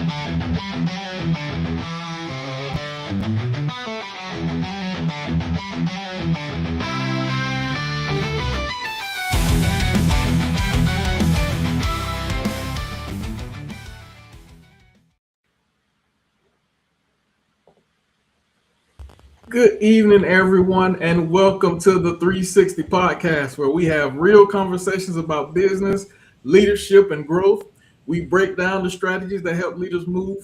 Good evening, everyone, and welcome to the 360 podcast, where we have real conversations about business, leadership, and growth. We break down the strategies that help leaders move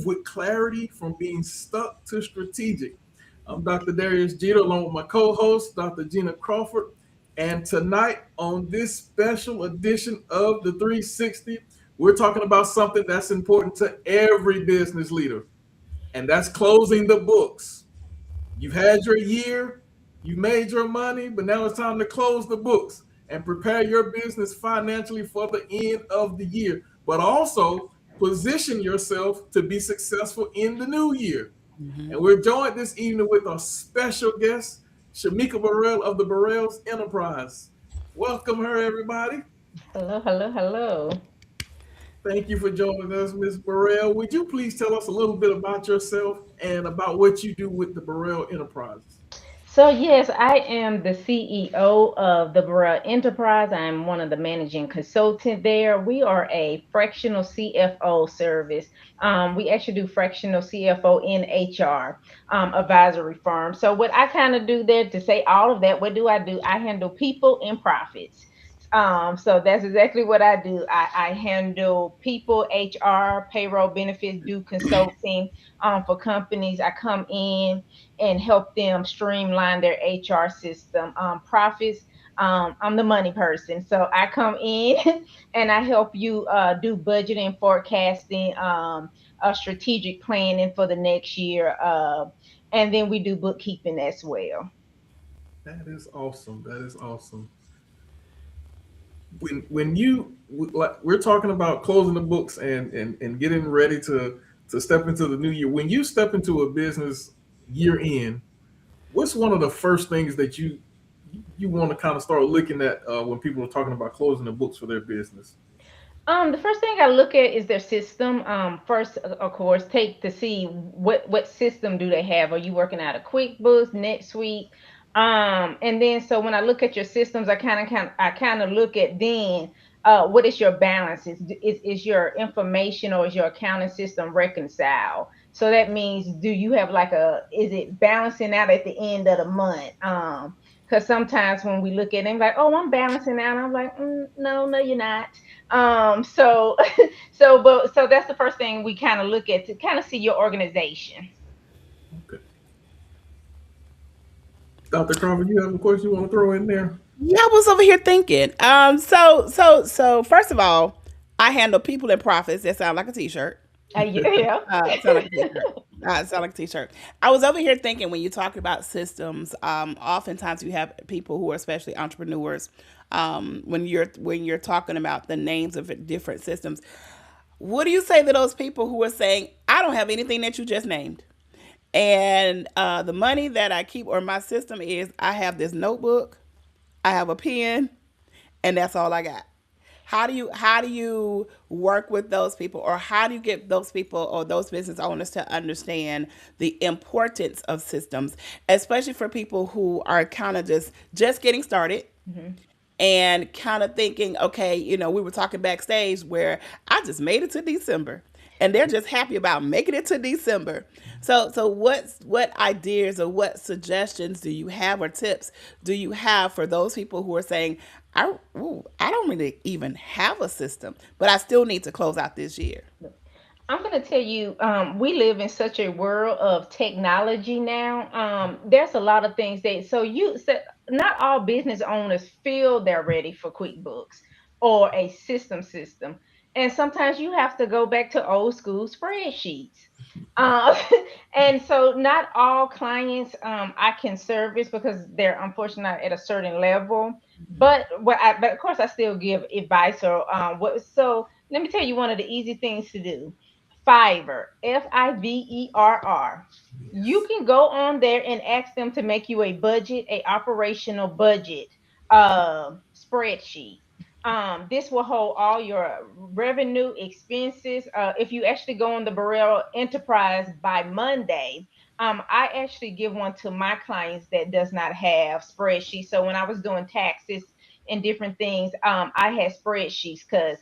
with clarity from being stuck to strategic. I'm Dr. Darrius Gena, along with my co-host, Dr. Gena Crawford, and tonight on this special edition of the 360, we're talking about something that's important to every business leader, and that's closing the books. You've had your year, you made your money, but now it's time to close the books and prepare your business financially for the end of the year, but also position yourself to be successful in the new year. And we're joined this evening with our special guest, Shamika Burrell of the Burrell's Enterprise. Welcome her, everybody. Hello, hello, hello. Thank you for joining us, Ms. Burrell. Would you please tell us a little bit about yourself and about what you do with the Burrell Enterprises? So, yes, I am the CEO of the P.O.W.E.R Enterprise. I'm one of the managing consultant there. We are a fractional CFO service. We actually do fractional CFO in HR advisory firm. So, what I kind of do there to say all of that, what do? I handle people and profits. So that's exactly what I do. I handle people, HR, payroll benefits, do consulting for companies. I come in and help them streamline their HR system. Profits, I'm the money person. So I come in and I help you do budgeting, forecasting, strategic planning for the next year. And then we do bookkeeping as well. That is awesome. That is awesome. When you like, we're talking about closing the books and getting ready to step into the new year. When you step into a business year in, what's one of the first things that you want to kind of start looking at when people are talking about closing the books for their business? The first thing I look at is their system. First, of course, take to see what system do they have. Are you working out of QuickBooks, NetSuite? And then so when I look at your systems, I kind of look at then what is your balance? Is your information or is your accounting system reconciled? So that means do you have like is it balancing out at the end of the month? Because sometimes when we look at it, like, oh, I'm balancing out, I'm like, no, no, you're not. So so that's the first thing we kind of look at to kind of see your organization. Okay, Dr. Crawford, you have a question you want to throw in there? Yeah, I was over here thinking. So first of all, I handle people and profits. That sound like a t-shirt. Yeah. Sound like a t-shirt. Sound like a t-shirt. I was over here thinking when you talk about systems. Oftentimes you have people who are especially entrepreneurs. When you're talking about the names of different systems, what do you say to those people who are saying, "I don't have anything that you just named"? And the money that I keep or my system is I have this notebook, I have a pen, and that's all I got. How do you work with those people, or how do you get those people or those business owners to understand the importance of systems, especially for people who are kind of just getting started Mhm. and kind of thinking, okay, we were talking backstage where I just made it to December, and they're just happy about making it to December. So what ideas or what suggestions do you have or tips do you have for those people who are saying, I don't really even have a system, but I still need to close out this year. I'm going to tell you, we live in such a world of technology now. There's a lot of things so you said not all business owners feel they're ready for QuickBooks or a system. And sometimes you have to go back to old school spreadsheets. Uh, and so not all clients I can service because they're unfortunately not at a certain level. But of course I still give advice or what. So let me tell you one of the easy things to do. Fiverr, Fiverr. You Yes. can go on there and ask them to make you a operational budget spreadsheet. This will hold all your revenue expenses. If you actually go on the Burrell Enterprise by Monday, I actually give one to my clients that does not have spreadsheets. So when I was doing taxes and different things, I had spreadsheets because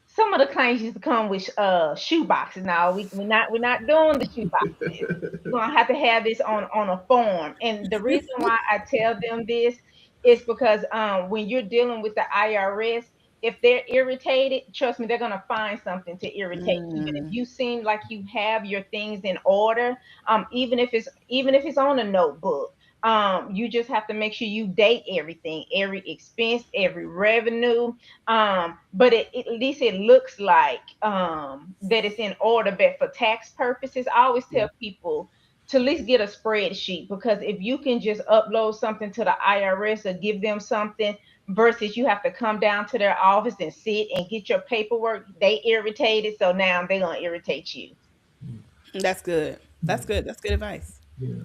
some of the clients used to come with shoe boxes. Now we're not doing the shoe boxes. You're gonna have to have this on a form. And the reason why I tell them this is because when you're dealing with the IRS, if they're irritated, trust me, they're gonna find something to irritate. Even if Mm, you seem like you have your things in order, even if it's on a notebook, you just have to make sure you date everything, every expense, every revenue. But at least it looks like that it's in order. But for tax purposes, I always tell people to at least get a spreadsheet, because if you can just upload something to the IRS or give them something versus you have to come down to their office and sit and get your paperwork, they irritated, so now they're gonna irritate you. that's good. That's good. That's good advice. Yeah.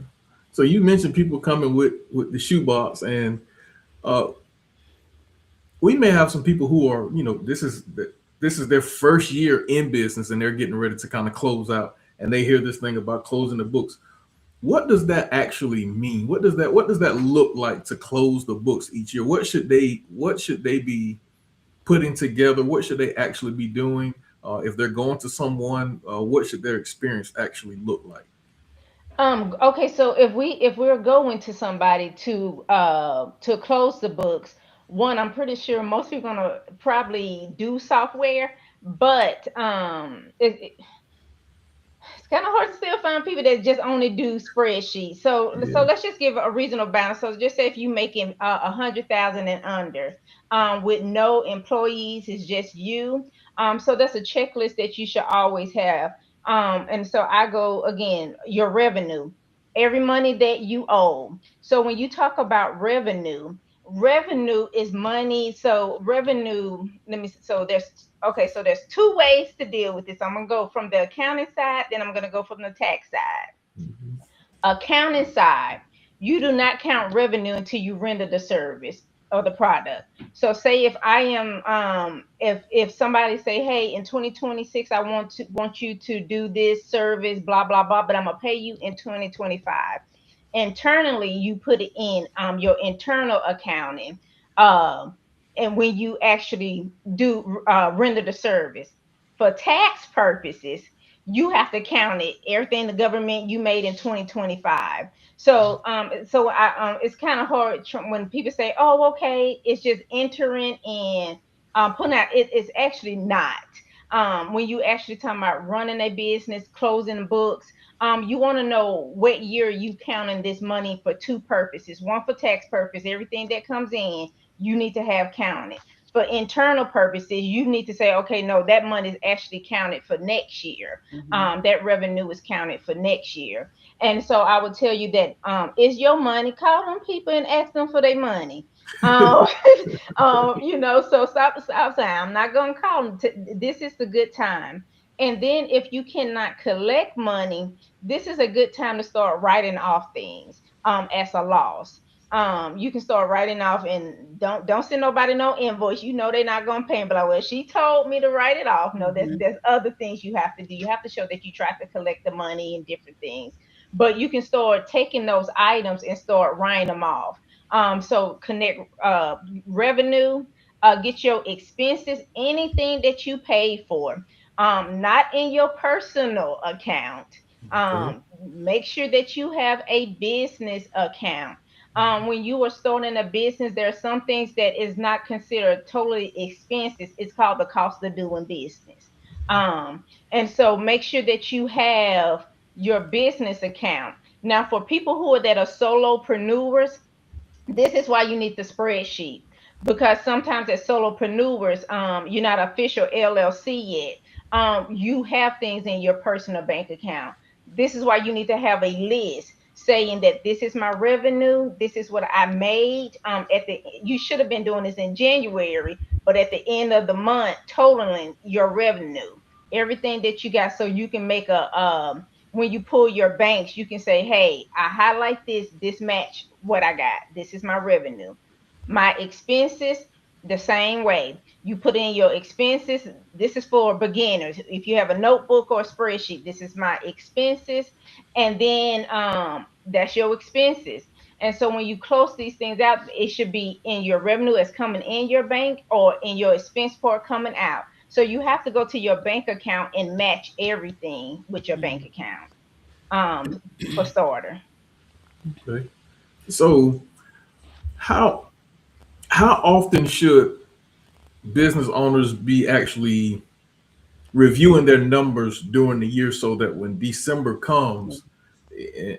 So you mentioned people coming with the shoebox, and uh, we may have some people who are, this is their first year in business, and they're getting ready to kind of close out, and they hear this thing about closing the books. What does that actually mean? What does that look like to close the books each year? What should they be putting together? What should they actually be doing? If they're going to someone, what should their experience actually look like? Okay, so if we're going to somebody to close the books, one, I'm pretty sure most people are gonna probably do software, but it's kind of hard to still find people that just only do spreadsheets. So Yeah. let's just give a reasonable balance. So just say if you making 100,000 and under, with no employees, it's just you. So that's a checklist that you should always have. And so I go again, your revenue, every money that you owe. So when you talk about revenue is money. So revenue, let me, so there's, okay, so there's two ways to deal with this. I'm gonna go from the accounting side, then I'm gonna go from the tax side. Mhm. Accounting side, you do not count revenue until you render the service or the product. So say if I am if somebody say, hey, in 2026 I want you to do this service, blah blah blah, but I'm gonna pay you in 2025. Internally, you put it in your internal accounting. Um and when you actually do render the service for tax purposes, you have to count it, everything the government you made in 2025. So it's kind of hard when people say, oh, okay, it's just entering and putting out it. It's actually not. When you actually talking about running a business, closing books, you want to know what year you counting this money for two purposes. One, for tax purpose, everything that comes in you need to have counted. For internal purposes, you need to say, okay, no, that money is actually counted for next year. Hmm. That revenue is counted for next year. And so I would tell you that is your money. Call them people and ask them for their money. Um, so stop saying I'm not gonna call them. This is the good time. And then if you cannot collect money, this is a good time to start writing off things as a loss. You can start writing off, and don't send nobody no invoice. You know they're not gonna pay them, but like, well, she told me to write it off. No, there's Hmm. there's other things you have to do. You have to show that you tried to collect the money and different things. But you can start taking those items and start writing them off. So connect revenue, get your expenses, anything that you paid for, not in your personal account. Okay. Make sure that you have a business account. When you are starting a business, there are some things that is not considered totally expenses. It's called the cost of doing business. And so make sure that you have your business account. Now, for people who are that are solopreneurs, this is why you need the spreadsheet, because sometimes as solopreneurs, you're not official LLC yet. You have things in your personal bank account. This is why you need to have a list saying that this is my revenue, this is what I made. At the You should have been doing this in January, but at the end of the month, totaling your revenue, everything that you got, so you can make a when you pull your banks, you can say, hey, I highlight this match what I got. This is my revenue. My expenses, the same way. You put in your expenses. This is for beginners. If you have a notebook or a spreadsheet, this is my expenses, and then that's your expenses. And so when you close these things out, it should be in your revenue as coming in your bank or in your expense part coming out. So you have to go to your bank account and match everything with your bank Mm. account for starter. Okay. So how how often should business owners be actually reviewing their numbers during the year so that when December comes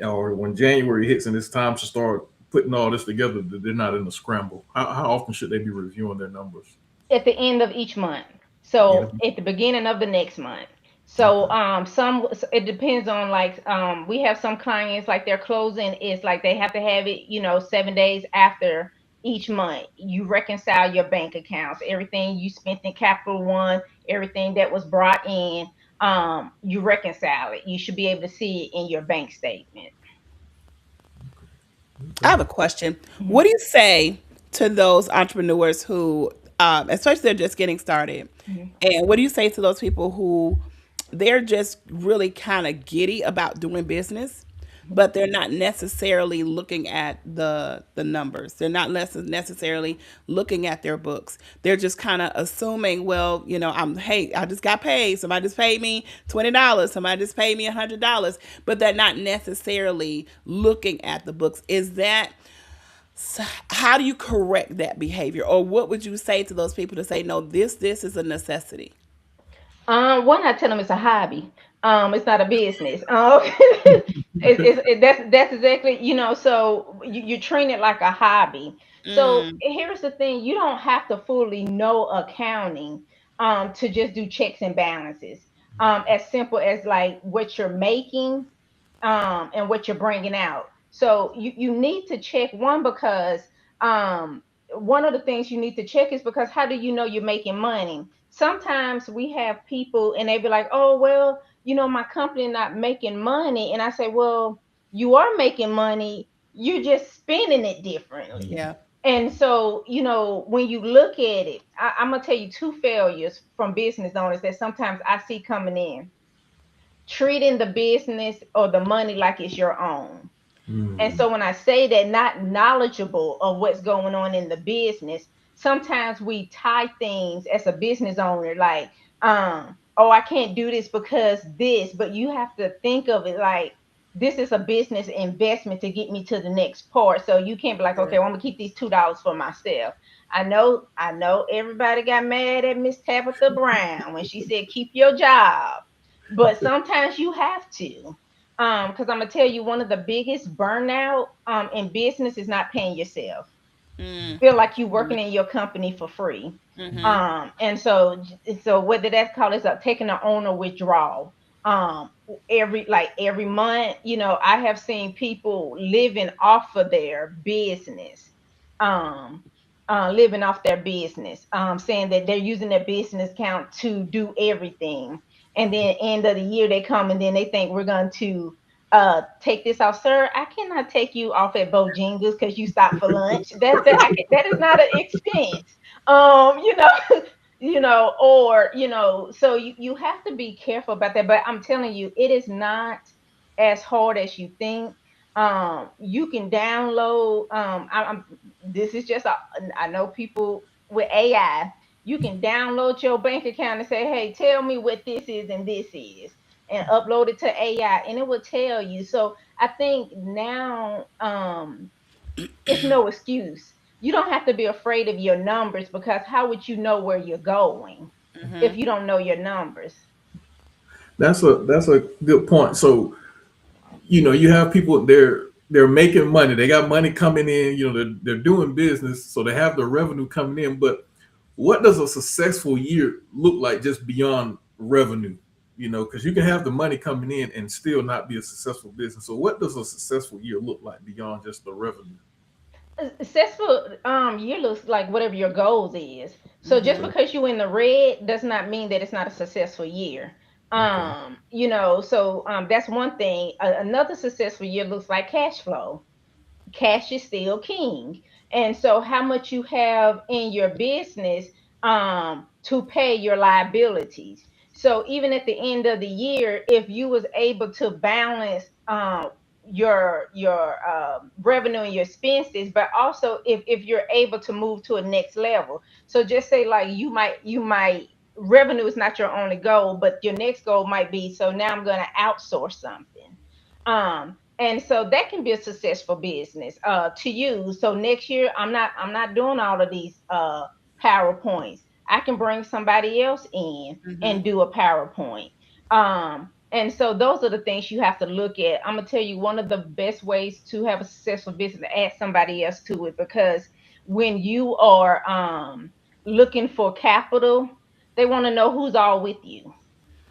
or when January hits and it's time to start putting all this together, that they're not in a scramble? How often should they be reviewing their numbers? At the end of each month. Yeah. So at the beginning of the next month. So Okay. some it depends on like we have some clients like their closing is like they have to have it, 7 days after each month. You reconcile your bank accounts, everything you spent in Capital One, everything that was brought in, you reconcile it. You should be able to see it in your bank statement. I Okay. have a question. What Mhm, do you say to those entrepreneurs who, especially they're just getting started, mhm, and what do you say to those people who they're just really kind of giddy about doing business, mhm. but they're not necessarily looking at the numbers. They're not necessarily looking at their books. They're just kind of assuming, well, hey, I just got paid. Somebody just paid me $20. Somebody just paid me $100, but they're not necessarily looking at the books. Is that how do you correct that behavior, or what would you say to those people to say, no, this is a necessity? One, I tell them it's a hobby. It's not a business. That's exactly, so you train it like a hobby. So Mm, here's the thing: you don't have to fully know accounting to just do checks and balances. As simple as like what you're making and what you're bringing out. So you need to check one because um, one of the things you need to check is because how do you know you're making money? Sometimes we have people and they be like, oh, well, my company not making money. And I say, well, you are making money. You're just spending it differently. yeah. And so, when you look at it, I'm going to tell you two failures from business owners that sometimes I see coming in: treating the business or the money like it's your own. And Mm. so when I say that, not knowledgeable of what's going on in the business, sometimes we tie things as a business owner like, oh, I can't do this because this, but you have to think of it like this is a business investment to get me to the next part. So you can't be like, okay, Sure. well, I'm gonna keep these $2 for myself. I know everybody got mad at Miss Tabitha Brown when she said keep your job, but sometimes you have to. Because I'm gonna tell you, one of the biggest burnout in business is not paying yourself. Mm, Feel like you mm, working in your company for free. mm-hmm. And so whether that's called is taking an owner withdrawal. Every month, I have seen people living off of their business. Um, living off their business, saying that they're using their business account to do everything. And then end of the year they come and then they think we're going to take this off, sir. I cannot take you off at Bojangles because you stopped for lunch. That is not an expense. You know, or so you have to be careful about that. But I'm telling you, it is not as hard as you think. You can download. This is just I know people with AI. You can download your bank account and say, "Hey, tell me what this is and this is," and upload it to AI, and it will tell you. So I think now it's no excuse. You don't have to be afraid of your numbers because how would you know where you're going if Mm-hmm. you don't know your numbers? That's a good point. So you have people they're making money. They got money coming in. They're doing business, so they have the revenue coming in. But what does a successful year look like just beyond revenue? Because you can have the money coming in and still not be a successful business. So what does a successful year look like beyond just the revenue? A successful year looks like whatever your goals is. So just Mm-hmm. Okay. because you're in the red does not mean that it's not a successful year. Okay. So that's one thing. Another successful year looks like cash flow. Cash is still king. And so how much you have in your business to pay your liabilities. So even at the end of the year, if you was able to balance your revenue and your expenses, but also if you're able to move to a next level. So just say like you might revenue is not your only goal, but your next goal might be, so now I'm going to outsource something. And so that can be a successful business to use. So next year I'm not doing all of these PowerPoints. I can bring somebody else in Mm-hmm. and do a PowerPoint. And so those are the things you have to look at. I'm gonna tell you one of the best ways to have a successful business to add somebody else to it, because when you are looking for capital, they want to know who's all with you.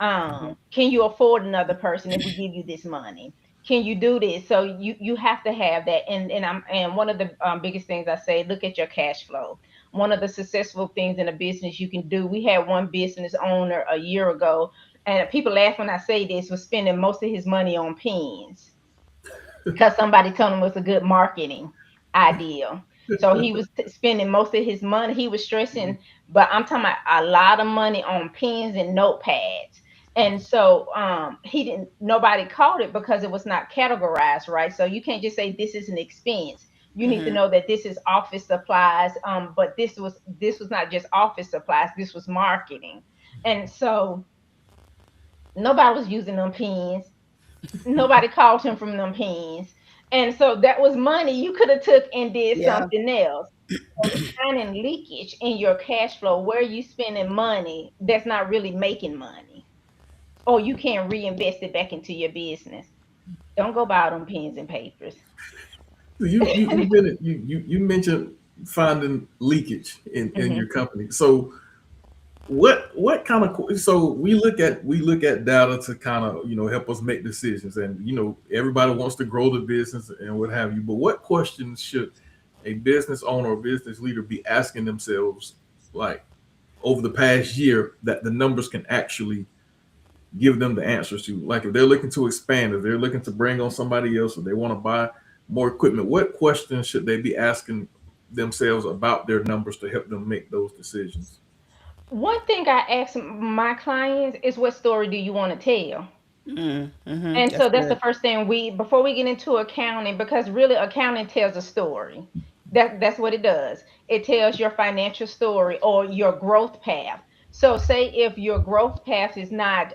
Can you afford another person if we give you this money? Can you do this? So you have to have that. And one of the biggest things I say, look at your cash flow. One of the successful things in a business you can do, we had one business owner a year ago, and people laugh when I say this, was spending most of his money on pens because somebody told him it was a good marketing idea. So he was spending most of his money. He was stressing, but I'm talking about a lot of money on pens and notepads. And so he didn't. Nobody caught it because it was not categorized right. So you can't just say this is an expense. You need to Mm-hmm. know that this is office supplies. But this was not just office supplies. This was marketing. And so nobody was using them pens. Nobody called him from them pens. And so that was money you could have took and did Yeah. something else. So it's finding leakage in your cash flow. Where are you spending money that's not really making money? Or you can't reinvest it back into your business. Don't go buy them pens and papers. You mentioned finding leakage in Hmm. your company. So what kind of, so we look at data to kind of help us make decisions, and everybody wants to grow the business and what have you, but what questions should a business owner or business leader be asking themselves, like, over the past year, that the numbers can actually give them the answers to? Like, if they're looking to expand, if they're looking to bring on somebody else, or they want to buy more equipment, what questions should they be asking themselves about their numbers to help them make those decisions? One thing I ask my clients is, what story do you want to tell? Mm-hmm. And That's so that's the good. first thing before we get into accounting, because really accounting tells a story. That's what it does. It tells your financial story or your growth path. So say if your growth path is not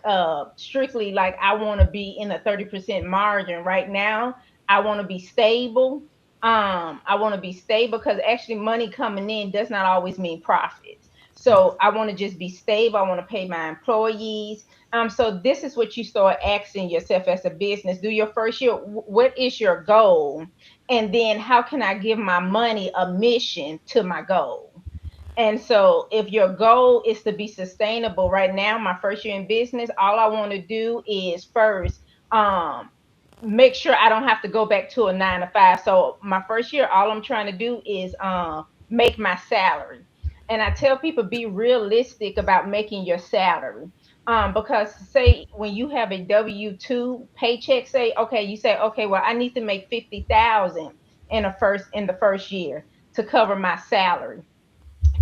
strictly like, I want to be in a 30% margin right now, I want to be stable. I want to be stable, because actually money coming in does not always mean profits. So I want to just be stable. I want to pay my employees. So this is what you start asking yourself as a business. Do your first year, what is your goal? And then how can I give my money a mission to my goal? And so if your goal is to be sustainable, right now, my first year in business, all I want to do is first um make sure I don't have to go back to a 9 to 5. So my first year, all I'm trying to do is make my salary. And I tell people, be realistic about making your salary. Because say when you have a W-2 paycheck, say, okay, you say, okay, well, I need to make 50,000 in the first year to cover my salary.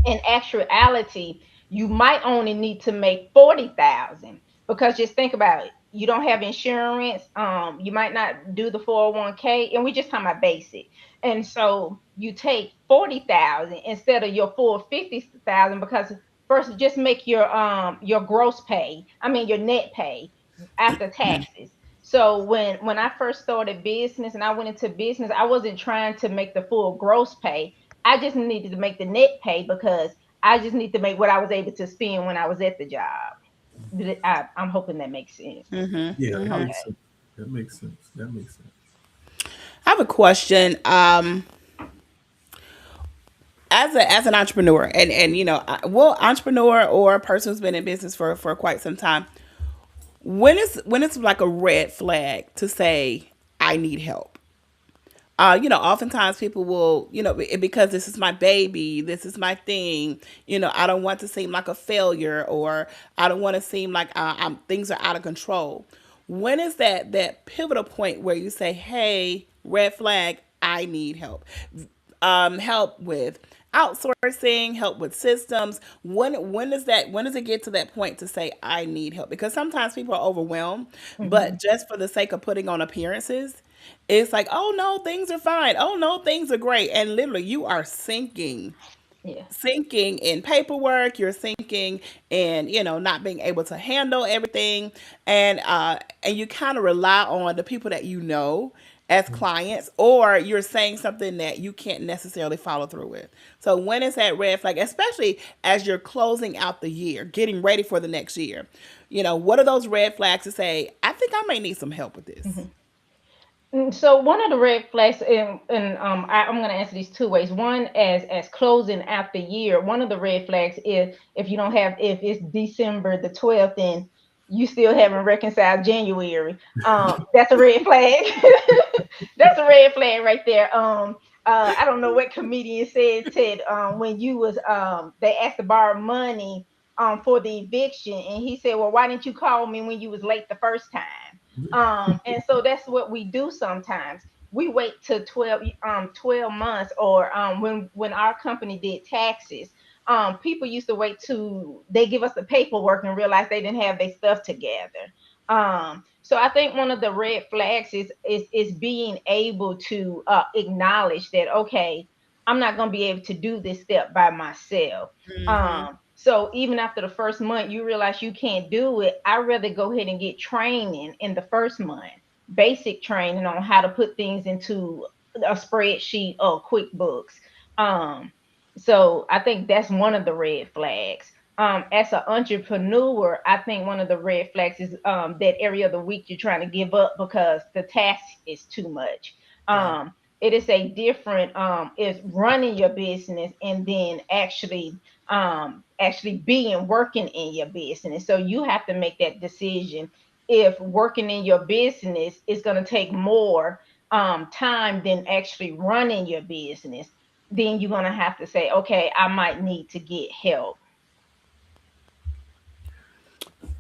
In actuality, you might only need to make 40,000, because just think about it. You don't have insurance. You might not do the 401k, and we just talking about basic. And so you take 40,000 instead of your full 50,000, because first just make your gross pay. I mean your net pay after taxes. So when I first started business and I went into business, I wasn't trying to make the full gross pay. I just needed to make the net pay, because I just need to make what I was able to spend when I was at the job. I'm hoping that makes sense. Mm-hmm. Yeah, that Mm-hmm. makes Okay. sense. That makes sense. That makes sense. I have a question. As an entrepreneur, and well, entrepreneur or a person who's been in business for quite some time, when it's like a red flag to say I need help. Oftentimes people will, because this is my baby, this is my thing. I don't want to seem like a failure, or I don't want to seem like things are out of control. When is that pivotal point where you say, "Hey, red flag, I need help"? help with outsourcing, help with systems. When does it get to that point to say I need help? Because sometimes people are overwhelmed, Mhm. but just for the sake of putting on appearances, it's like, oh no, things are fine. Oh no, things are great. And literally you are Yeah. sinking in paperwork, you're sinking in, not being able to handle everything. And you kind of rely on the people that you know as clients, or you're saying something that you can't necessarily follow through with. So when is that red flag, especially as you're closing out the year, getting ready for the next year? What are those red flags to say, I think I may need some help with this? Mhm. So one of the red flags, I'm going to answer these two ways. One, as closing out the year, one of the red flags is if you don't have, if it's December the 12th and you still haven't reconciled January, that's a red flag. That's a red flag right there. I don't know what comedian said when you was they asked to borrow money for the eviction, and he said, well, why didn't you call me when you was late the first time? And so that's what we do sometimes. We wait till 12 months, or when our company did taxes, people used to wait to they give us the paperwork and realize they didn't have their stuff together. So I think one of the red flags is being able to acknowledge that, okay, I'm not going to be able to do this step by myself. Hmm. So even after the first month, you realize you can't do it. I'd rather go ahead and get training in the first month, basic training on how to put things into a spreadsheet or QuickBooks. Um, so I think that's one of the red flags. As an entrepreneur, I think one of the red flags is that area of the week you're trying to give up because the task is too much. Yeah. It is a different is running your business and then actually being working in your business. So you have to make that decision if working in your business is going to take more time than actually running your business. Then you're going to have to say, okay, I might need to get help.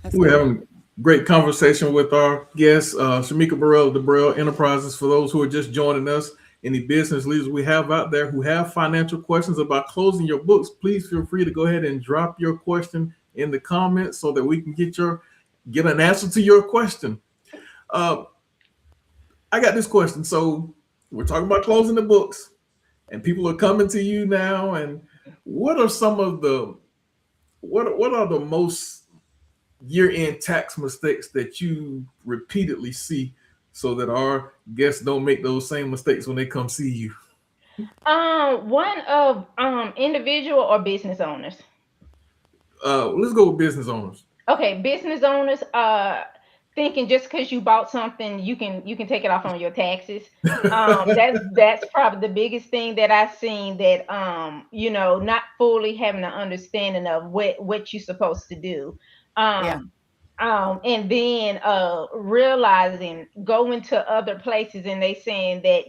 That's We're good. having great conversation with our guest, Shamika Burrell of the Burrell Enterprises. For those who are just joining us, any business leaders we have out there who have financial questions about closing your books, please feel free to go ahead and drop your question in the comments so that we can get an answer to your question. Uh, I got this question. So we're talking about closing the books, and people are coming to you now. And what are some of the what are the most year-end tax mistakes that you repeatedly see so that our guests don't make those same mistakes when they come see you? One of individual or business owners. Let's go with business owners. Okay, business owners thinking just because you bought something you can take it off on your taxes. That's probably the biggest thing that I've seen, that not fully having an understanding of what you're supposed to do. Yeah. Um and then realizing going to other places and they saying that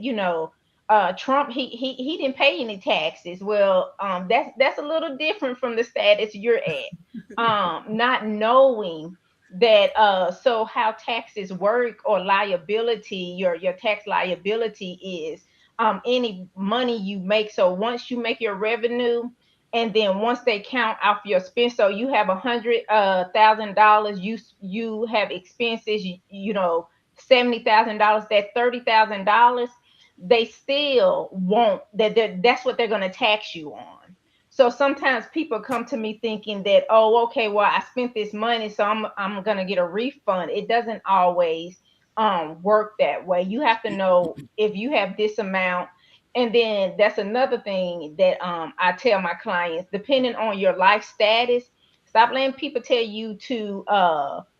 Trump, he didn't pay any taxes. Well, that's a little different from the status you're at. Not knowing that so how taxes work, or liability, your tax liability is any money you make. So once you make your revenue, and then once they count off your expense, so you have $100,000, you have expenses, $70,000, that $30,000, they still want that's what they're going to tax you on. So sometimes people come to me thinking that, oh, okay, well, I spent this money, so I'm going to get a refund. It doesn't always work that way. You have to know if you have this amount. And then that's another thing that I tell my clients, depending on your life status, stop letting people tell you to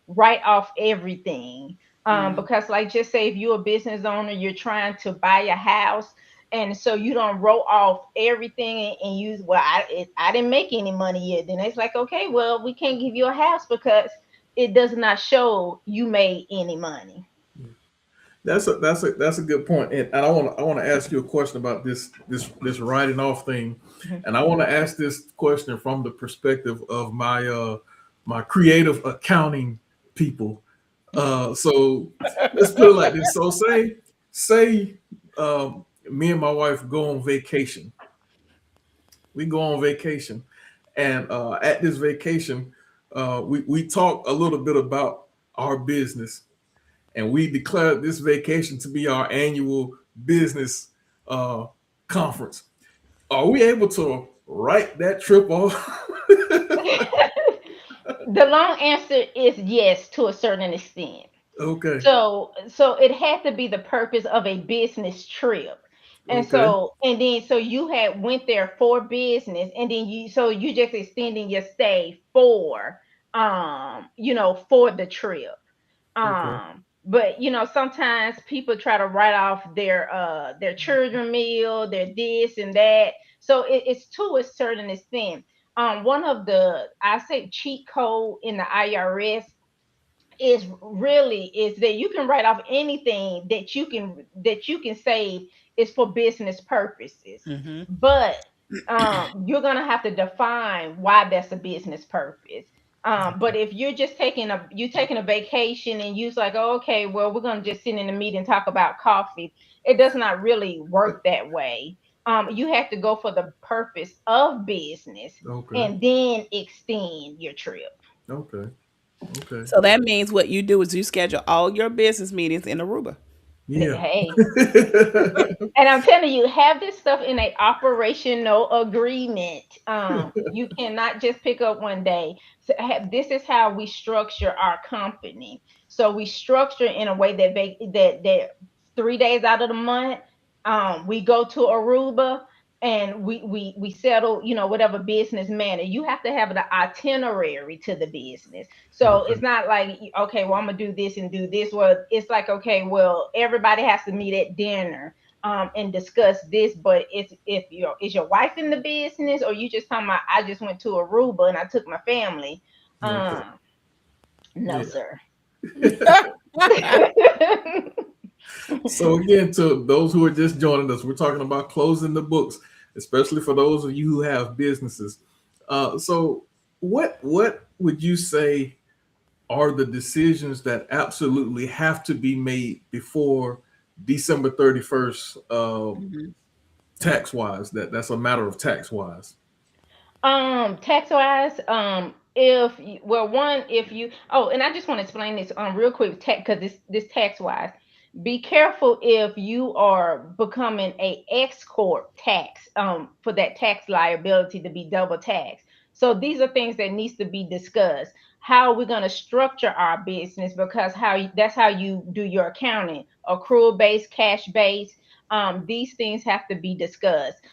write off everything. Mm. Because, like, just say if you're a business owner, you're trying to buy a house, and so you don't wrote off everything and use, well, I didn't make any money yet. Then it's like, okay, well, we can't give you a house because it does not show you made any money. That's a good point, and I want to ask you a question about this writing off thing, Mhm. and I want to ask this question from the perspective of my creative accounting people. So let's put it like this. So say me and my wife go on vacation. We go on vacation, and at this vacation, we talk a little bit about our business, and we declared this vacation to be our annual business uh, conference. Are we able to write that trip off? The long answer is yes to a certain extent. Okay. So it had to be the purpose of a business trip. And Okay. so you had went there for business, and then you just extending your stay for for the trip. Okay. But sometimes people try to write off their children meal, their this and that. So it's to a certain extent. One of the, I say, cheat code in the IRS is that you can write off anything that you can save is for business purposes, Mm-hmm. but you're gonna have to define why that's a business purpose. But if you're just taking a vacation and you're like, oh, okay, well, we're gonna just sit in a meeting and talk about coffee, it does not really work that way. You have to go for the purpose of business Okay. and then extend your trip. Okay. Okay. So that means what you do is you schedule all your business meetings in Aruba. Yeah. Hey, and I'm telling you, have this stuff in a operational agreement. You cannot just pick up one day. So this is how we structure our company. So we structure in a way that 3 days out of the month, we go to Aruba and we settle, whatever business manner. You have to have an itinerary to the business. So Okay. it's not like, okay, well, I'm gonna do this and do this. Well, it's like, okay, well, everybody has to meet at dinner and discuss this. But it's if your is your wife in the business, or you just talking about, I just went to Aruba and I took my family. Okay. Um, no, Yeah. sir. So again, to those who are just joining us, we're talking about closing the books, especially for those of you who have businesses. So what would you say are the decisions that absolutely have to be made before December 31st, Mhm. tax wise? That's a matter of tax wise. Tax wise, if you, oh, and I just want to explain this real quick, because this tax wise, be careful if you are becoming a X corp tax for that tax liability to be double taxed. So these are things that needs to be discussed. How we're going to structure our business, because that's how you do your accounting, accrual based, cash based. These things have to be discussed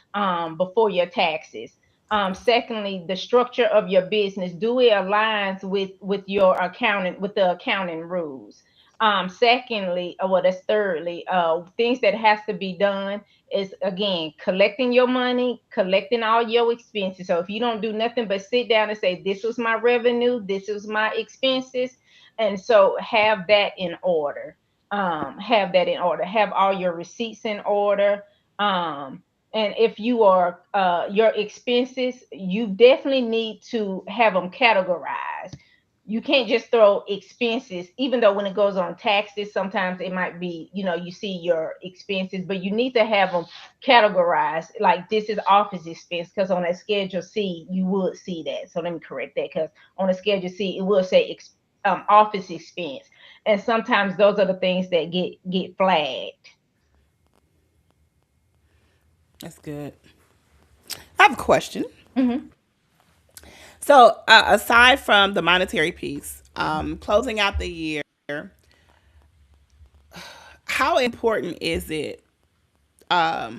before your taxes. Secondly, the structure of your business, do it aligns with your accounting, with the accounting rules. Secondly, well, that's thirdly, things that has to be done is, again, collecting your money, collecting all your expenses. So if you don't do nothing but sit down and say, this was my revenue, this was my expenses, and so have that in order. Have all your receipts in order. And if you are your expenses, you definitely need to have them categorized. You can't just throw expenses, even though when it goes on taxes, sometimes it might be, you see your expenses, but you need to have them categorized. Like, this is office expense, because on a schedule C, you would see that. So let me correct that, because on a schedule C, it will say office expense. And sometimes those are the things that get flagged. That's good. I have a question. Hmm. So, aside from the monetary piece, closing out the year, how important is it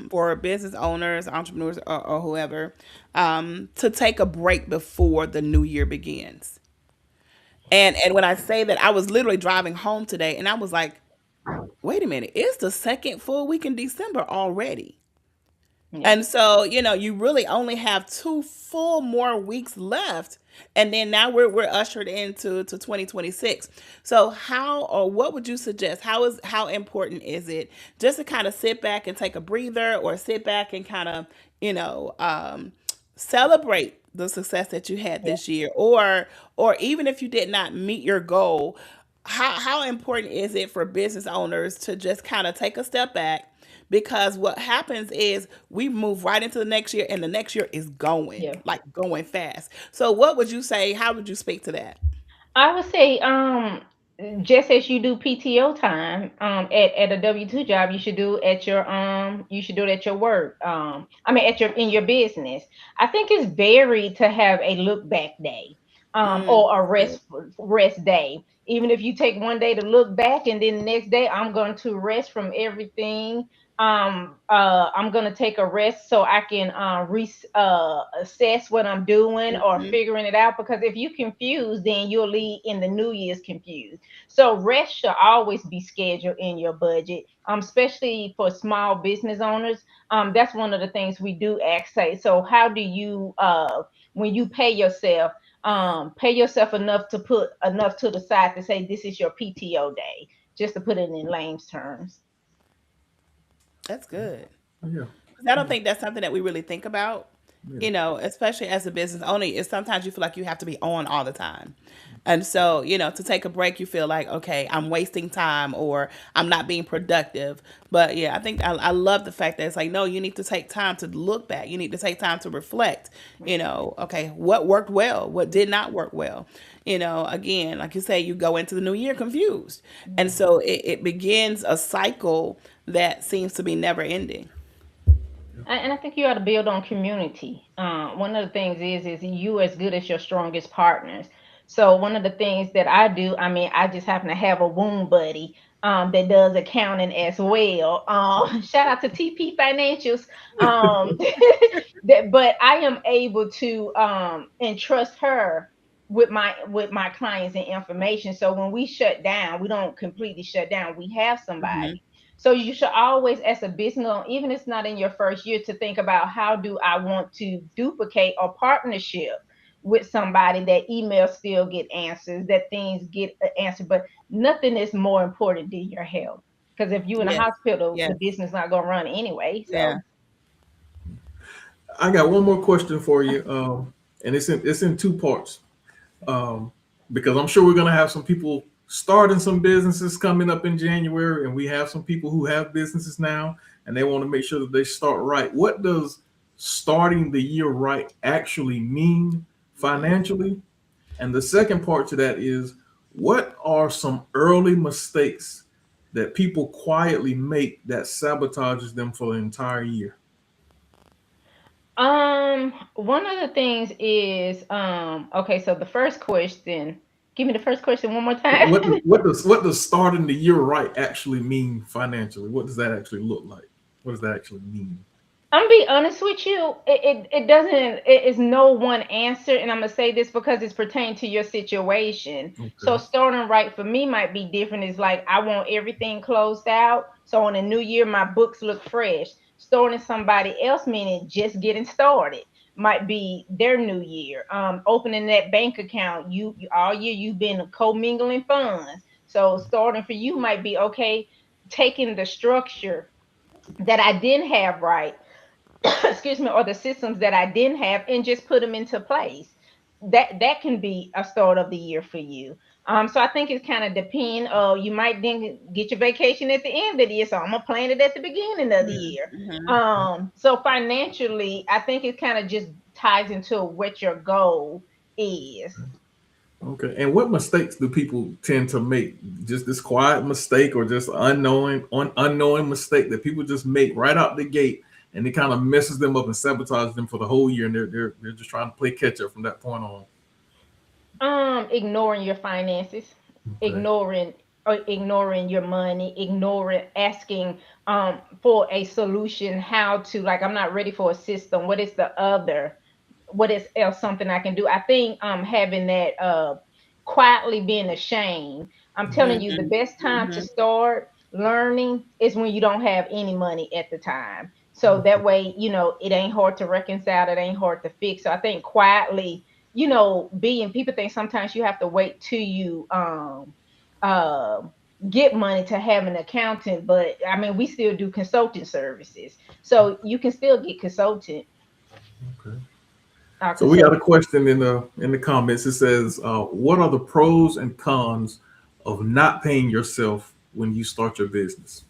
for business owners, entrepreneurs, or whoever to take a break before the new year begins? And when I say that, I was literally driving home today, and I was like, "Wait a minute! It's the second full week in December already." Yeah. And so, you really only have two full more weeks left. And then now we're ushered into 2026. So how or what would you suggest? How important is it just to kind of sit back and take a breather, or sit back and kind of, you know, um, celebrate the success that you had this year, or even if you did not meet your goal, how important is it for business owners to just kind of take a step back, because what happens is we move right into the next year, and the next year is going Yeah. like going fast. So what would you say, how would you speak to that? I would say, just as you do PTO time, at a W-2 job, you should do it at your work. I mean, in your business. I think it's varied to have a look back day, or a That's good. rest day. Even if you take one day to look back, and then the next day I'm going to rest from everything. I'm gonna take a rest so I can assess what I'm doing or Mhm. figuring it out. Because if you confused, then you'll lead in the new year's confused. So rest should always be scheduled in your budget, especially for small business owners. That's one of the things we do ask. Say, so how do you, when you pay yourself enough to put enough to the side to say this is your PTO day, just to put it in layman's terms. That's good. Yeah, 'Cause I don't yeah, think that's something that we really think about, yeah. especially as a business owner. Is sometimes you feel like you have to be on all the time. And so, to take a break, you feel like, okay, I'm wasting time or I'm not being productive. But yeah, I think I love the fact that it's like, no, you need to take time to look back. You need to take time to reflect, okay, what worked well, what did not work well. Again, like you say, you go into the new year confused. And so it begins a cycle that seems to be never ending. And I think you ought to build on community. One of the things is you as good as your strongest partners. So one of the things that I do, I mean, I just happen to have a womb buddy, that does accounting as well. Shout out to TP Financials. Um, but I am able to entrust her with my clients and information. So when we shut down, we don't completely shut down. We have somebody. Hmm. So you should always, as a business owner, even if it's not in your first year, to think about how do I want to duplicate or partnership with somebody that emails still get answers, that things get answered, but nothing is more important than your health. Because if you're in a Yes. hospital, the Yes. business not gonna run anyway. Yeah. So I got one more question for you, and it's in two parts, um, because I'm sure we're gonna have some people starting some businesses coming up in January, and we have some people who have businesses now, and they want to make sure that they start right. What does starting the year right actually mean financially? And the second part to that is, what are some early mistakes that people quietly make that sabotages them for the entire year? one of the things is, okay, so the first question, give me the first question one more time. What does starting the year right actually mean financially? What does that actually look like? What does that actually mean? I'm gonna be honest with you. It doesn't. It is no one answer, and I'm gonna say this because it's pertaining to your situation. So Okay. starting right for me might be different. It's like I want everything closed out, so on a new year my books look fresh. Starting somebody else, meaning just getting started, might be their new year. Opening that bank account, you all year you've been commingling funds. So starting for you might be okay, taking the structure that I didn't have right, excuse me, or the systems that I didn't have, and just put them into place. That can be a start of the year for you. So I think it's kind of depend. You might then get your vacation at the end of the year, so I'm gonna plan it at the beginning of the year. Mm-hmm. So financially, I think it kind of just ties into what your goal is. Okay. And what mistakes do people tend to make? Just this quiet mistake, or just unknowing mistake that people just make right out the gate, and it kind of messes them up and sabotages them for the whole year, and they're just trying to play catch up from that point on. Ignoring your finances, Okay. ignoring ignoring your money, ignoring asking for a solution, how to, like, I'm not ready for a system. What is the other? What is else something I can do? I think having that quietly being ashamed. I'm telling you, the best time to Mm-hmm. start learning is when you don't have any money at the time. So that way, it ain't hard to reconcile, it ain't hard to fix. So I think quietly, being, people think sometimes you have to wait till you uh, get money to have an accountant, but I mean, we still do consulting services, so you can still get consultant Okay. So we got a consulting. question in the comments. It says, "What are the pros and cons of not paying yourself when you start your business?"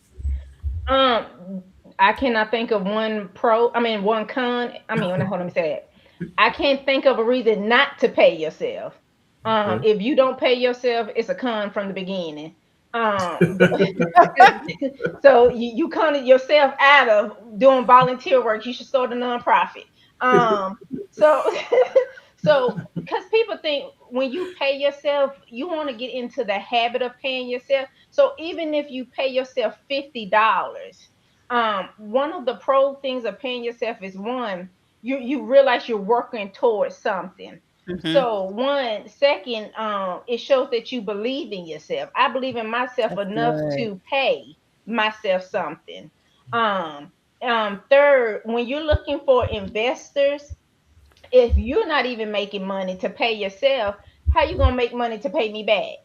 um I cannot think of one pro. I mean, one con. I mean, hold on, let me say it. I can't think of a reason not to pay yourself. Okay. If you don't pay yourself, it's a con from the beginning. Um, so you con yourself out of doing volunteer work. You should start a nonprofit. So so because people think when you pay yourself, you want to get into the habit of paying yourself. So even if you pay yourself $50, one of the pro things of paying yourself is one, you realize you're working towards something. Mm-hmm. So one second, it shows that you believe in yourself. I believe in myself That's enough good. to pay myself something. um Third, when you're looking for investors, if you're not even making money to pay yourself, how you gonna make money to pay me back?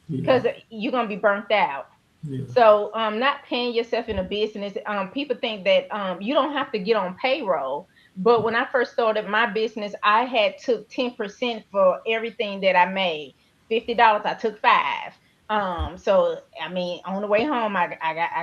Yeah. Because you're gonna be burnt out. Yeah. So not paying yourself in a business, people think that you don't have to get on payroll. But when I first started my business, I had took 10% for everything that I made. $50, I took five. So I mean, on the way home, I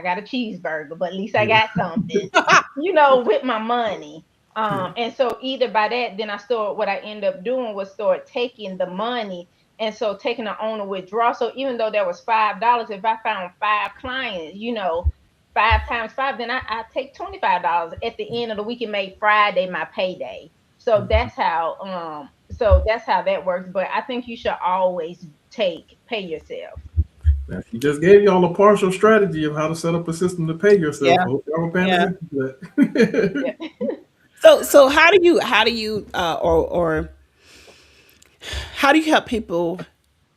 got a cheeseburger, but at least I Yeah. got something, with my money. Yeah. And so either by that, then I start what I end up doing was start taking the money, and so taking the owner withdrawal. So even though there was $5, if I found five clients, five times five, then I take $25 at the end of the week and make Friday my payday. So that's how that works. But I think you should always take pay yourself. Now, she just gave y'all a partial strategy of how to set up a system to pay yourself. I Yeah. hope y'all were paying Yeah. attention to that. Yeah. So how do you or how do you help people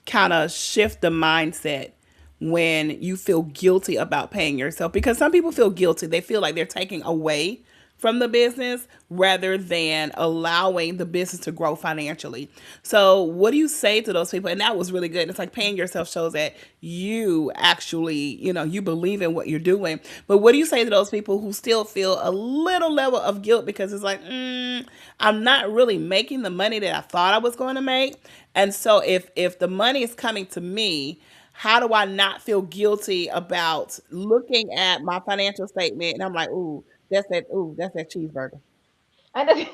kind of shift the mindset when you feel guilty about paying yourself? Because some people feel guilty. They feel like they're taking away from the business rather than allowing the business to grow financially. So, what do you say to those people? And that was really good. It's like paying yourself shows that you actually, you believe in what you're doing. But what do you say to those people who still feel a little level of guilt because it's like, I'm not really making the money that I thought I was going to make. And so if the money is coming to me, how do I not feel guilty about looking at my financial statement and I'm like, ooh, that's that cheeseburger. I, don't-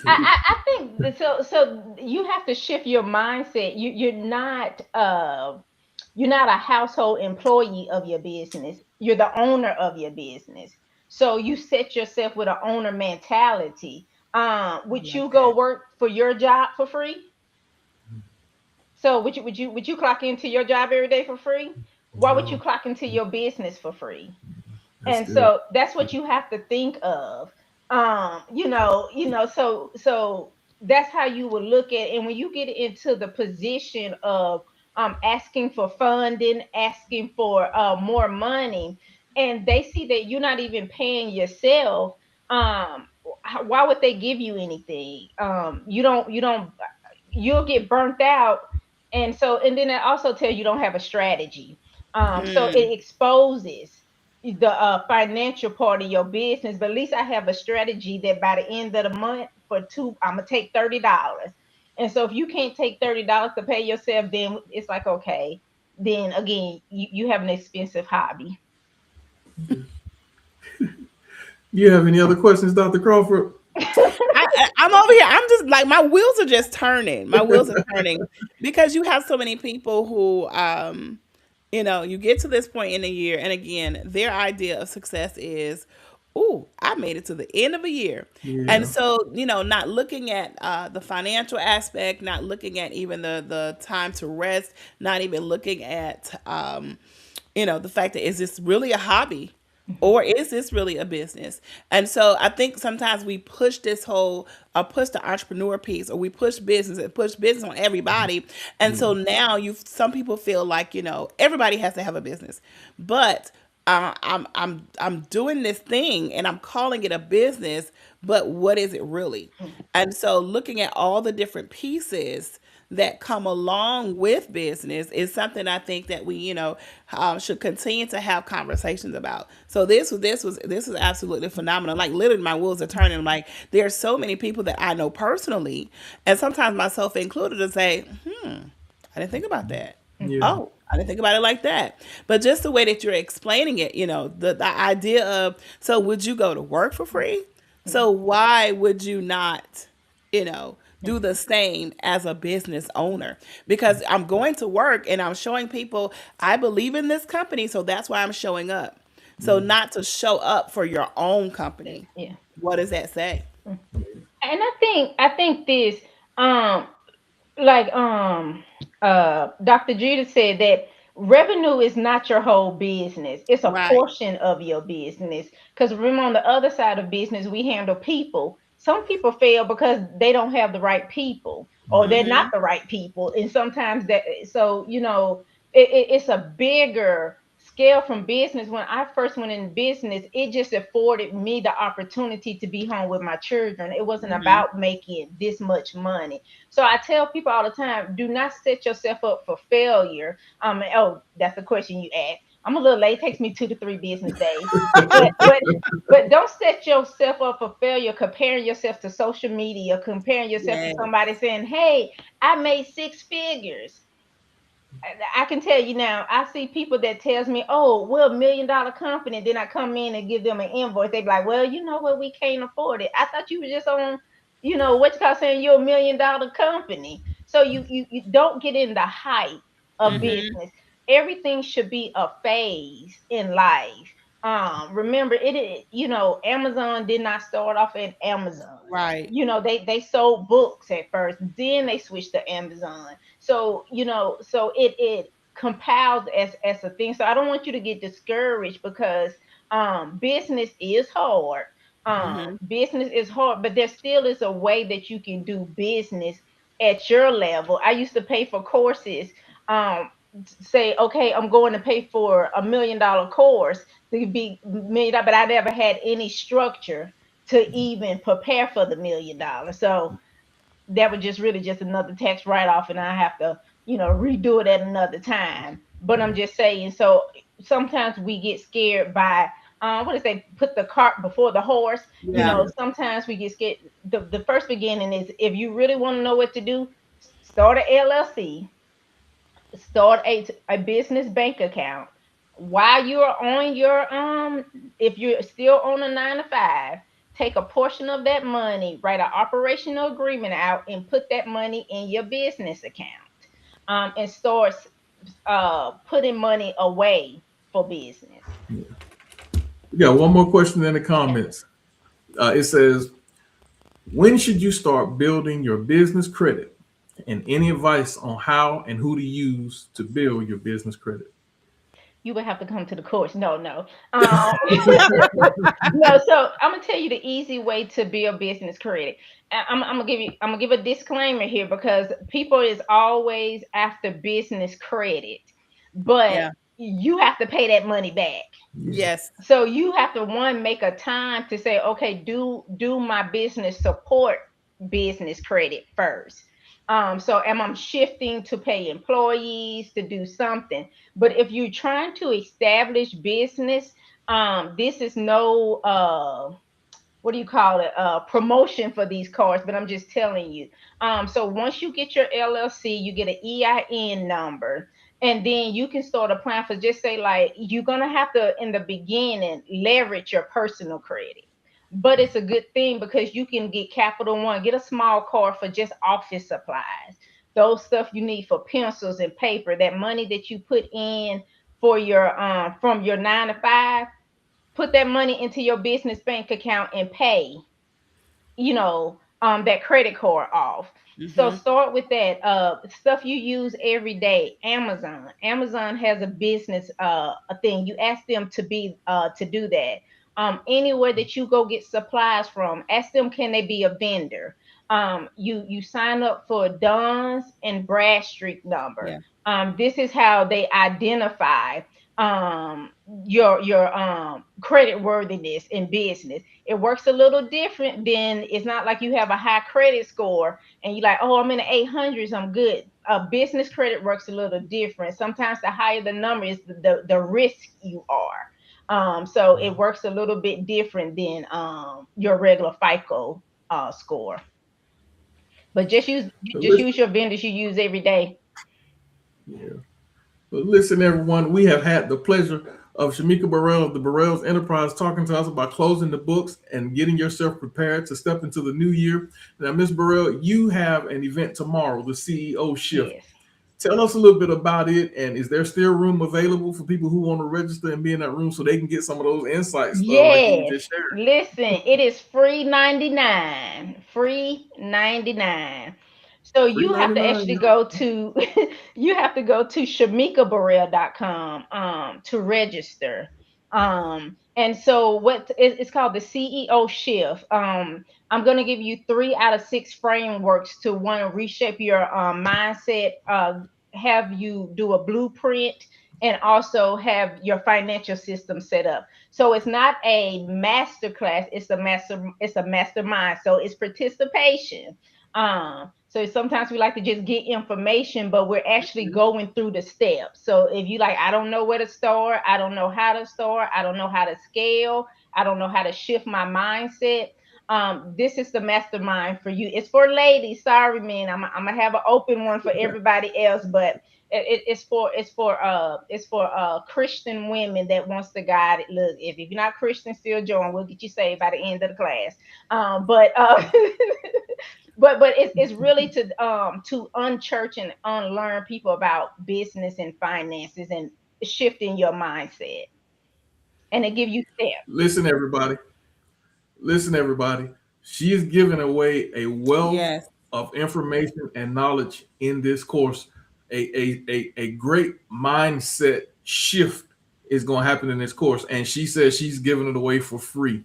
I think that, so you have to shift your mindset. You're not a household employee of your business. You're the owner of your business. So you set yourself with an owner mentality. I Would you like go that. work for your job for free? So would you clock into your job every day for free? Why would you No, clock into your business for free? that's And good. so that's what you have to think of. So that's how you would look at. And when you get into the position of asking for funding, asking for more money, and they see that you're not even paying yourself, why would they give you anything? You don't you'll get burnt out. And then it also tells you don't have a strategy. So Mm. it exposes the financial part of your business. But at least I have a strategy that by the end of the month, I'm gonna take $30. And so if you can't take $30 to pay yourself, then it's like, okay, then again, you have an expensive hobby. You have any other questions, Dr. Crawford? I'm over here. I'm just like my wheels are just turning. My wheels are turning because you have so many people who, you get to this point in the year, and again, their idea of success is, "Ooh, I made it to the end of a year," and Yeah. so not looking at the financial aspect, not looking at even the time to rest, not even looking at the fact that is this really a hobby or is this really a business? And so I think sometimes we push this whole push the entrepreneur piece, or we push business and push business on everybody. And Yeah. so now you some people feel like, everybody has to have a business. But I'm doing this thing and I'm calling it a business, but what is it really? And so looking at all the different pieces that come along with business is something I think that we, should continue to have conversations about. So this was absolutely phenomenal. Like literally, my wheels are turning. Like there are so many people that I know personally, and sometimes myself included, to say, I didn't think about that. Yeah. Oh, I didn't think about it like that. But just the way that you're explaining it, the idea of, so would you go to work for free? So why would you not, do the same as a business owner? Because I'm going to work and I'm showing people I believe in this company, so that's why I'm showing up. So not to show up for your own company. Yeah. What does that say? And I think this, um like Dr. Judah said, that revenue is not your whole business. It's a Right. portion of your business. Because remember, on the other side of business, we handle people. Some people fail because they don't have the right people, or they're not Mm-hmm. the right people. And sometimes that, so it's a bigger scale from business. When I first went in business, it just afforded me the opportunity to be home with my children. It wasn't Mm-hmm. about making this much money. So I tell people all the time, do not set yourself up for failure. Oh, that's the question you asked. I'm a little late. It takes me 2 to 3 business days. But but but don't set yourself up for failure comparing yourself to social media, comparing yourself to Yes. somebody saying, "Hey, I made 6 figures." I can tell you now, I see people that tells me, "Oh, we're $1 million company." Then I come in and give them an invoice. They be like, "Well, you know what? We can't afford it." I thought you were just on, what you call saying you're $1 million company. So you don't get in the hype of Mm-hmm. business. Everything should be a phase in life. Remember, Amazon did not start off at Amazon. Right. They sold books at first, then they switched to Amazon. So it compiles as a thing. So I don't want you to get discouraged, because business is hard. Mm-hmm. Business is hard, but there still is a way that you can do business at your level. I used to pay for courses. Say, okay, I'm going to pay for $1 million course to be $1 million, but I never had any structure to even prepare for the $1 million. So that was just really just another tax write-off, and I have to, redo it at another time. But I'm just saying, so sometimes we get scared by what is they put the cart before the horse. Yeah. Sometimes we get scared. The first beginning is, if you really want to know what to do, start a LLC, start a business bank account. While you're on your if you're still on a 9 to 5, take a portion of that money, write an operational agreement out, and put that money in your business account, and start putting money away for business. We got one more question in the comments. It says, when should you start building your business credit? And any advice on how and who to use to build your business credit? You would have to come to the course. No, no. No, so I'm gonna tell you the easy way to build business credit. I'm gonna give a disclaimer here, because people is always after business credit, but Yeah. you have to pay that money back. Yeah. Yes. So you have to, one, make a time to say, okay, do my business support business credit first. So am I shifting to pay employees to do something? But if you're trying to establish business, this is no what do you call it, promotion for these cards, but I'm just telling you. So once you get your LLC, you get an EIN number, and then you can start applying for, just say, like, you're gonna have to in the beginning leverage your personal credit. But it's a good thing, because you can get Capital One, get a small card for just office supplies, those stuff you need for pencils and paper, that money that you put in for your from your 9 to 5, put that money into your business bank account and pay, that credit card off. So Mm-hmm. start with that. Stuff you use every day. Amazon has a business a thing. You ask them to do that. Anywhere that you go get supplies from, ask them, can they be a vendor? You sign up for Don's and Bradstreet number. Yeah. This is how they identify your credit worthiness in business. It works a little different. Than, it's not like you have a high credit score and you're like, oh, I'm in the 800s, I'm good. Business credit works a little different. Sometimes the higher the number is, the risk you are. So it works a little bit different than your regular FICO score. But just use So just listen, use your vendors you use every day. yeah. Well, listen, everyone, we have had the pleasure of Shamika Burrell of the Burrell's Enterprise talking to us about closing the books and getting yourself prepared to step into the new year. Now, Ms. Burrell, you have an event tomorrow, the CEO Shift. Yes. Tell us a little bit about it, and is there still room available for people who want to register and be in that room so they can get some of those insights, like you Yes. just shared? Listen, it is free 99. Free 99. So Free you have to 99, actually y'all. go to you have to go to shamikaburrell.com to register. And so it's called the CEO shift. I'm going to give you 3 out of 6 frameworks to want to reshape your mindset, have you do a blueprint, and also have your financial system set up. So it's not a master class, it's a mastermind. So it's participation. So sometimes we like to just get information, but we're actually going through the steps. So if you like, I don't know where to start, I don't know how to start, I don't know how to scale, I don't know how to shift my mindset. This is the mastermind for you. It's for ladies. Sorry, man. I'm gonna have an open one for everybody else, but it's for Christian women that wants to guide it. Look, if you're not Christian, still join. We'll get you saved by the end of the class. But but it's really to unchurch and unlearn people about business and finances and shifting your mindset, and it give you steps. Listen, everybody. Listen, everybody. She is giving away a wealth Yes. of information and knowledge in this course. A great mindset shift is going to happen in this course. And she says she's giving it away for free.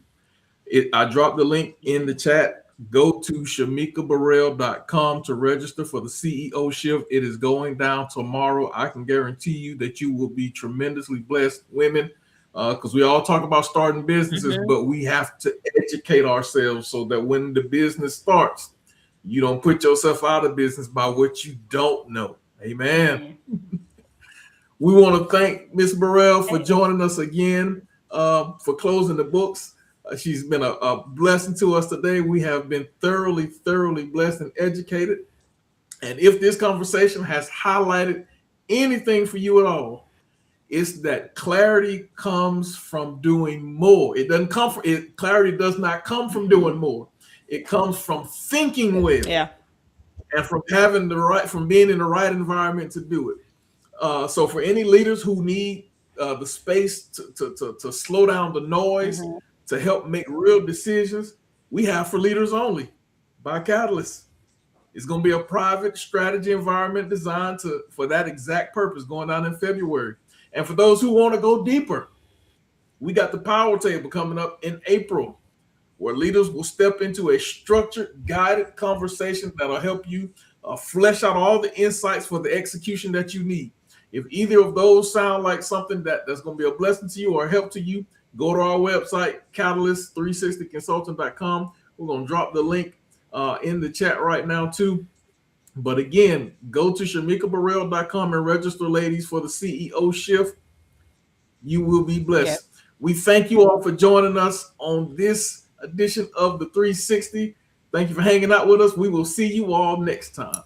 I dropped the link in the chat. Go to shamikaburrell.com to register for the CEO shift. It is going down tomorrow. I can guarantee you that you will be tremendously blessed, women, because we all talk about starting businesses, Hmm. but we have to educate ourselves so that when the business starts, you don't put yourself out of business by what you don't know. Amen. Amen. We want to thank Miss Burrell for And joining us again, for closing the books. She's been a blessing to us today. We have been thoroughly, thoroughly blessed and educated. And if this conversation has highlighted anything for you at all, it's that clarity comes from doing more. It doesn't come from it. Clarity does not come from doing more. It comes from thinking well Yeah. and from having the right, from being in the right environment to do it. So for any leaders who need the space to slow down the noise, Hmm. to help make real decisions, we have For Leaders Only by Catalyst. It's going to be a private strategy environment designed for that exact purpose, going down in February. And for those who want to go deeper, we got the Power Table coming up in April, where leaders will step into a structured, guided conversation that'll help you flesh out all the insights for the execution that you need. If either of those sound like something that's going to be a blessing to you or a help to you, go to our website, catalyst360consultant.com. We're going to drop the link in the chat right now, too. But again, go to shamikaburrell.com and register, ladies, for the CEO shift. You will be Yes. blessed. We thank you all for joining us on this edition of the 360. Thank you for hanging out with us. We will see you all next time.